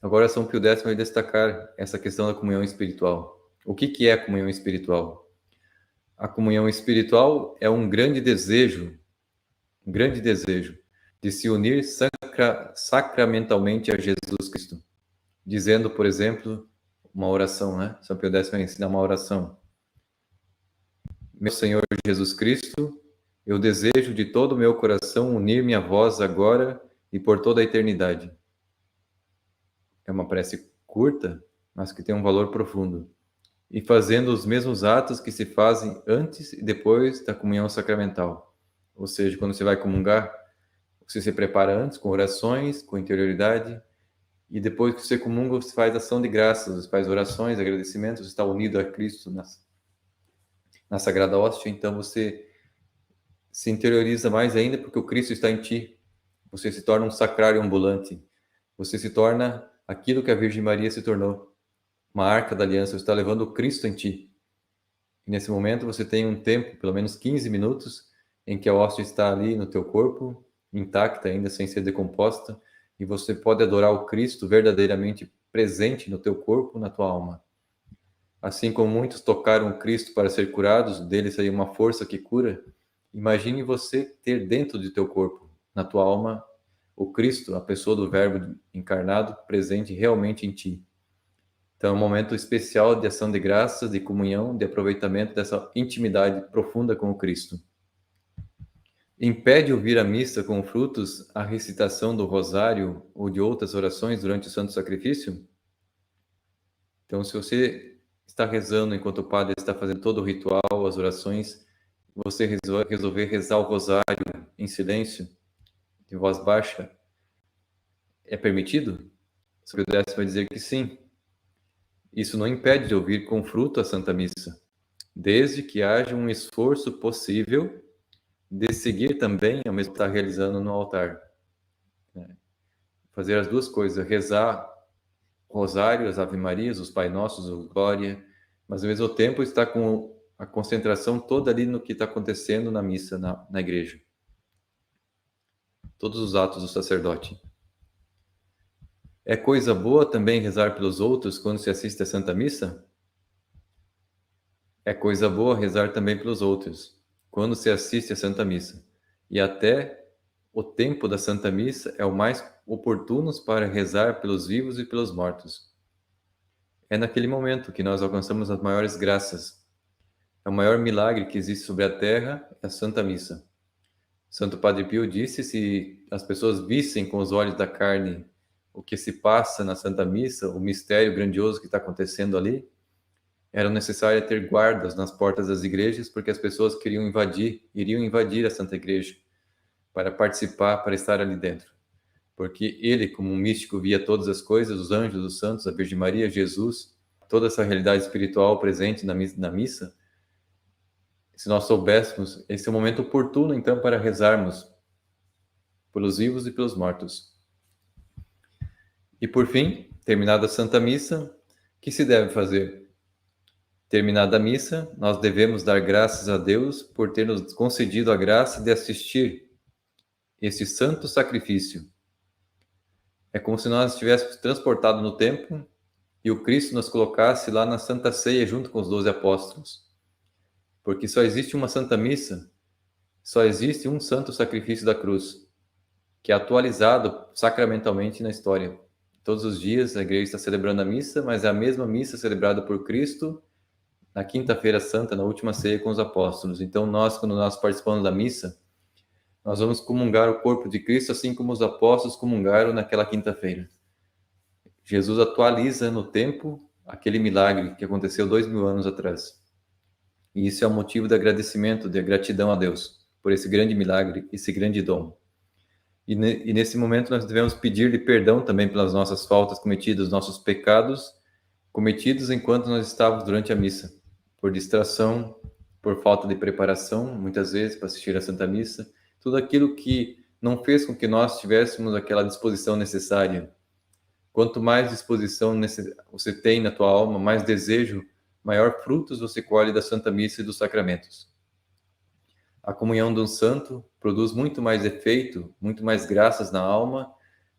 Agora, São Pio X vai destacar essa questão da comunhão espiritual. O que é a comunhão espiritual? A comunhão espiritual é um grande desejo de se unir sacramentalmente a Jesus Cristo. Dizendo, por exemplo, uma oração, né? São Pio X vai ensinar uma oração. Meu Senhor Jesus Cristo, eu desejo de todo o meu coração unir-me a vós agora e por toda a eternidade. É uma prece curta, mas que tem um valor profundo. E fazendo os mesmos atos que se fazem antes e depois da comunhão sacramental. Ou seja, quando você vai comungar, você se prepara antes com orações, com interioridade, e depois que você comunga, você faz ação de graças, você faz orações, agradecimentos, você está unido a Cristo na Sagrada Hóstia, então você se interioriza mais ainda porque o Cristo está em ti. Você se torna um sacrário ambulante. Você se torna aquilo que a Virgem Maria se tornou, uma arca da aliança. Você está levando o Cristo em ti. E nesse momento você tem um tempo, pelo menos 15 minutos, em que a hóstia está ali no teu corpo, intacta ainda, sem ser decomposta, e você pode adorar o Cristo verdadeiramente presente no teu corpo, na tua alma. Assim como muitos tocaram o Cristo para ser curados, deles saiu uma força que cura, imagine você ter dentro de teu corpo, na tua alma, o Cristo, a pessoa do Verbo encarnado, presente realmente em ti. Então é um momento especial de ação de graças, de comunhão, de aproveitamento dessa intimidade profunda com o Cristo. Impede ouvir a missa com frutos a recitação do rosário ou de outras orações durante o Santo Sacrifício? Então, se você está rezando enquanto o padre está fazendo todo o ritual, as orações, você resolver rezar o rosário em silêncio, em voz baixa, é permitido? Se eu pudesse, vai dizer que sim. Isso não impede de ouvir com fruto a Santa Missa, desde que haja um esforço possível de seguir também ao mesmo que está realizando no altar. Fazer as duas coisas, rezar o rosário, as Ave Marias, os Pai Nossos, o Glória, mas ao mesmo tempo estar com a concentração toda ali no que está acontecendo na missa, na igreja. Todos os atos do sacerdote. É coisa boa também rezar pelos outros quando se assiste à Santa Missa? É coisa boa rezar também pelos outros quando se assiste à Santa Missa. E até o tempo da Santa Missa é o mais oportuno para rezar pelos vivos e pelos mortos. É naquele momento que nós alcançamos as maiores graças. É o maior milagre que existe sobre a terra, é a Santa Missa. Santo Padre Pio disse: se as pessoas vissem com os olhos da carne o que se passa na Santa Missa, o mistério grandioso que está acontecendo ali, era necessário ter guardas nas portas das igrejas, porque as pessoas iriam invadir a Santa Igreja para participar, para estar ali dentro. Porque ele, como um místico, via todas as coisas, os anjos, os santos, a Virgem Maria, Jesus, toda essa realidade espiritual presente na missa. Se nós soubéssemos, esse é o momento oportuno, então, para rezarmos pelos vivos e pelos mortos. E, por fim, terminada a Santa Missa, o que se deve fazer? Terminada a missa, nós devemos dar graças a Deus por ter nos concedido a graça de assistir esse santo sacrifício. É como se nós estivéssemos transportados no tempo e o Cristo nos colocasse lá na Santa Ceia junto com os 12 apóstolos. Porque só existe uma Santa Missa, só existe um santo sacrifício da cruz, que é atualizado sacramentalmente na história. Todos os dias a igreja está celebrando a missa, mas é a mesma missa celebrada por Cristo na quinta-feira santa, na última ceia com os apóstolos. Então nós, quando nós participamos da missa, nós vamos comungar o corpo de Cristo, assim como os apóstolos comungaram naquela quinta-feira. Jesus atualiza no tempo aquele milagre que aconteceu 2000 anos atrás. E isso é o motivo de agradecimento, de gratidão a Deus por esse grande milagre, esse grande dom. E nesse momento nós devemos pedir-lhe perdão também pelas nossas faltas cometidas, nossos pecados cometidos enquanto nós estávamos durante a missa, por distração, por falta de preparação, muitas vezes, para assistir à Santa Missa, tudo aquilo que não fez com que nós tivéssemos aquela disposição necessária. Quanto mais disposição você tem na tua alma, mais desejo, maior frutos você colhe da Santa Missa e dos sacramentos. A comunhão de um santo produz muito mais efeito, muito mais graças na alma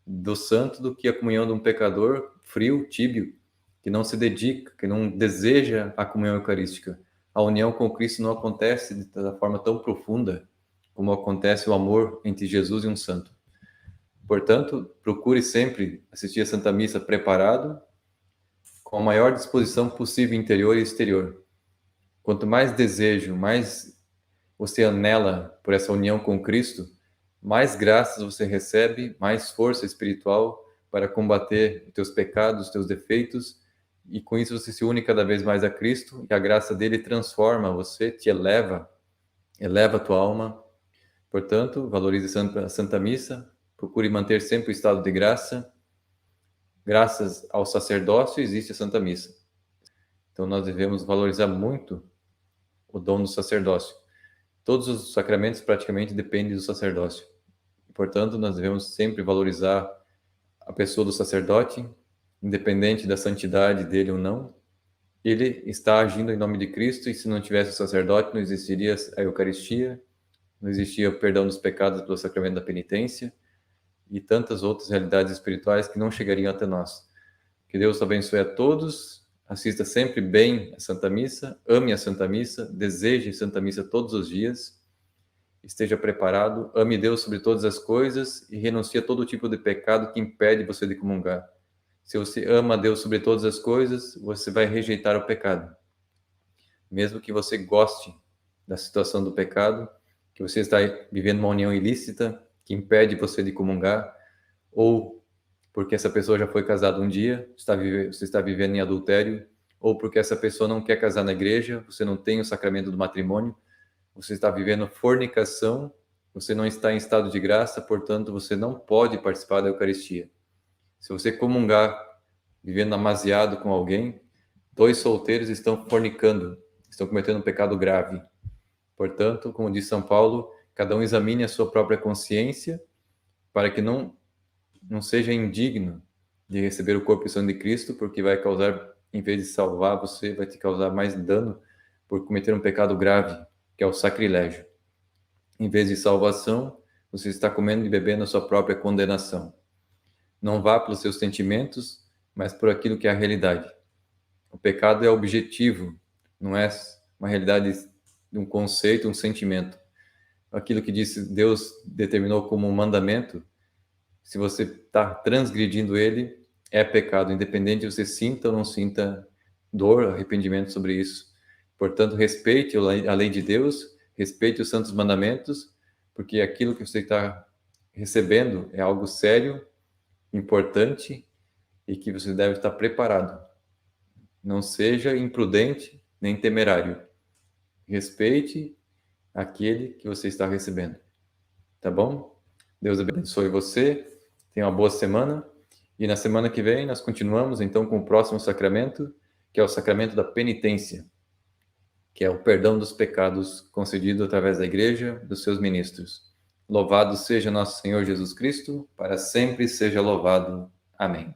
do santo do que a comunhão de um pecador frio, tíbio, que não se dedica, que não deseja a comunhão eucarística. A união com Cristo não acontece da forma tão profunda como acontece o amor entre Jesus e um santo. Portanto, procure sempre assistir a Santa Missa preparado, com a maior disposição possível interior e exterior. Quanto mais desejo, mais você anela por essa união com Cristo, mais graças você recebe, mais força espiritual para combater os teus pecados, os teus defeitos, e com isso você se une cada vez mais a Cristo, e a graça dele transforma você, te eleva a tua alma. Portanto, valorize a Santa Missa, procure manter sempre o estado de graça. Graças ao sacerdócio existe a Santa Missa. Então nós devemos valorizar muito o dom do sacerdócio. Todos os sacramentos praticamente dependem do sacerdócio. Portanto, nós devemos sempre valorizar a pessoa do sacerdote, independente da santidade dele ou não. Ele está agindo em nome de Cristo, e se não tivesse o sacerdote, não existiria a Eucaristia, não existia o perdão dos pecados pelo sacramento da penitência e tantas outras realidades espirituais que não chegariam até nós. Que Deus abençoe a todos, assista sempre bem a Santa Missa, ame a Santa Missa, deseje a Santa Missa todos os dias, esteja preparado, ame Deus sobre todas as coisas e renuncie a todo tipo de pecado que impede você de comungar. Se você ama a Deus sobre todas as coisas, você vai rejeitar o pecado. Mesmo que você goste da situação do pecado, que você está vivendo uma união ilícita que impede você de comungar, ou porque essa pessoa já foi casada um dia, você está vivendo em adultério, ou porque essa pessoa não quer casar na igreja, você não tem o sacramento do matrimônio, você está vivendo fornicação, você não está em estado de graça, portanto, você não pode participar da Eucaristia. Se você comungar vivendo amasiado com alguém, 2 solteiros estão fornicando, estão cometendo um pecado grave. Portanto, como diz São Paulo, cada um examine a sua própria consciência para que não seja indigno de receber o corpo e sangue de Cristo, porque vai causar, em vez de salvar você, vai te causar mais dano por cometer um pecado grave, que é o sacrilégio. Em vez de salvação, você está comendo e bebendo a sua própria condenação. Não vá pelos seus sentimentos, mas por aquilo que é a realidade. O pecado é objetivo, não é uma realidade de um conceito, um sentimento. Aquilo que Deus determinou como um mandamento, se você está transgredindo ele, é pecado, independente de você sinta ou não sinta dor, arrependimento sobre isso. Portanto, respeite a lei de Deus, respeite os santos mandamentos, porque aquilo que você está recebendo é algo sério, importante e que você deve estar preparado. Não seja imprudente nem temerário. Respeite aquele que você está recebendo. Tá bom? Deus abençoe você. Tenha uma boa semana. E na semana que vem nós continuamos então com o próximo sacramento, que é o sacramento da penitência, que é o perdão dos pecados concedido através da Igreja, dos seus ministros. Louvado seja nosso Senhor Jesus Cristo, para sempre seja louvado. Amém.